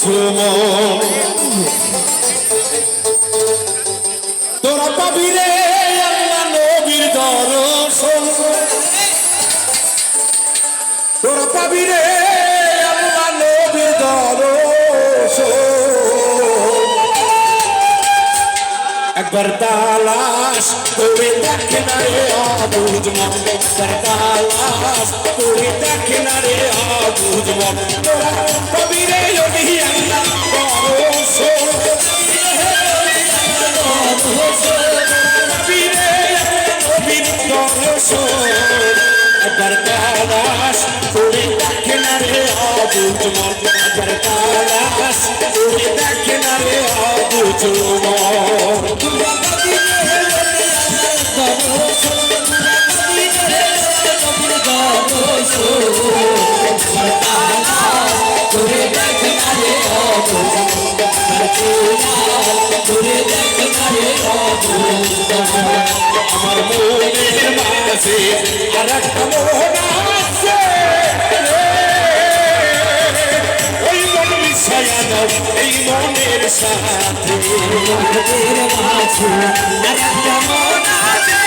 মন তোরা পাবি রে আল্লাহ নবীর দর্শন তোরা পাবি রে আল্লাহ নবীর দর্শন একবার তালাশ করে দেখে না রে আবুজ মন একবার তালাশ করে দেখে না রে আবুজ মন তোরা পাবি রে নবী আল্লাহ দর্শন পাবি রে নবীর দর্শন একবার তালাশ করে দেখে না রে আবুজ মন একবার তালাশ করে দেখে না রে আবুজ মন আমার মনের মাঝে আর একটা মন আছে ওই মন মিশায়া দাও এই মনের সাথে মনের মাঝে আর একটা মন আছে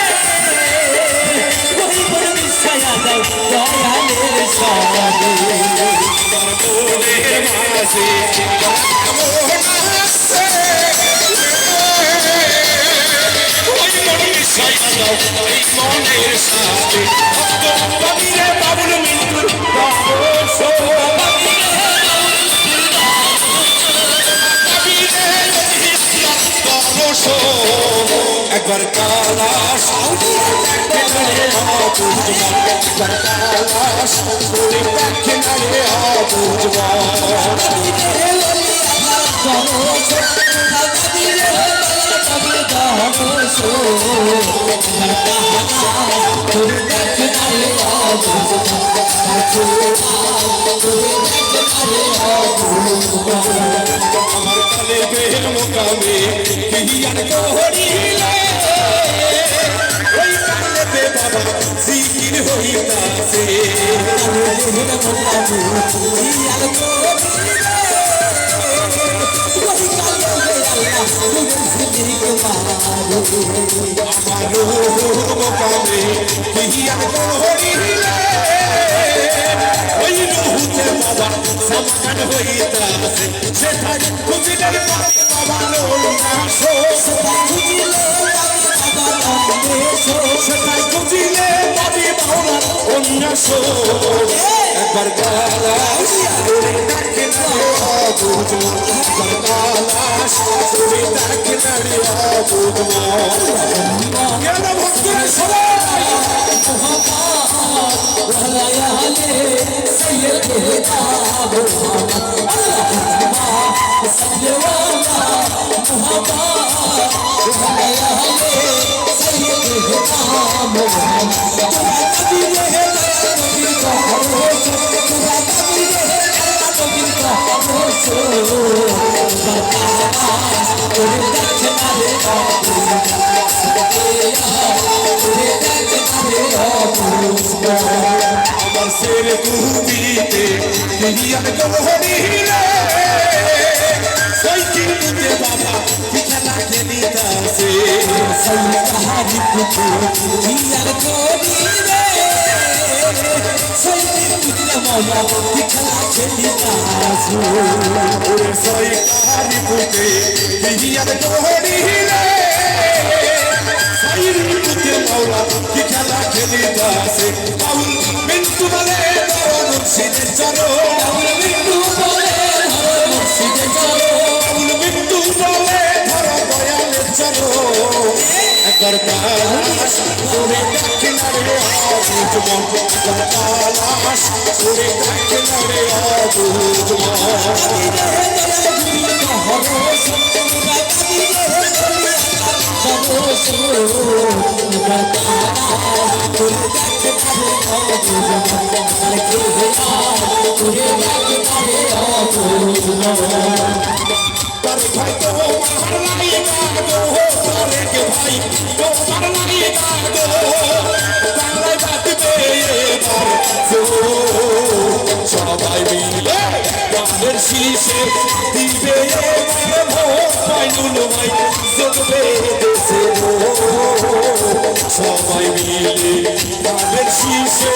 ওই মন মিশায়া দাও দয়ালের সাথে আমার মনের মাঝে মনের সাথে পাবি রে বাবুল মিন্টুর একবার তালাশ একবার তালাশ করে দেখে না রে আবুজ আমার কালে বের মোকামে কিয়ান করিলে ওই কালেতে বাবা জিকির হইতাছে ওই রুহুতে বাবা সমান হইতাছে সেটাই খুঁজিলে বাবা সেটাই খুঁজিলে পাবি বাউলার উন্নাস একবার তালাশ করে দেখে না রে আবুজ মন একবার তালাশ করে দেখে না রে আবুজ মন কেন ভক্তরা সবাই আমার শের কুবিতে কিয়ান করিলে সাইকিল মুতে বাবা খেলা খেলিতাছে সাইকাহারি কুতু কিয়ান করিলে সাইকিল মুতে বাবা খেলা খেলিতাছে ওরে সাইকাহারি কুতে কিয়ান করিলে সাইকিল মুতে বাবা খেলা খেলিতাছে বাউল মিন্টু বলে মুর্শিদের চলো বাউল মিন্টু বলে মুর্শিদের চলো বাউল মিন্টু বলে ধরো দয়ালের চলো একবার তালাশ করে দেখে না রে আবুজ মন একবার তালাশ করে দেখে না রে আবুজ ভাই তো ভাই বাংলায় বাঁচবে সবাই মিলে গানের শীষে দিবে এবার ভোট মাইনুল ভাই জমবে দেশে সবাই মিলে ধানের শীষে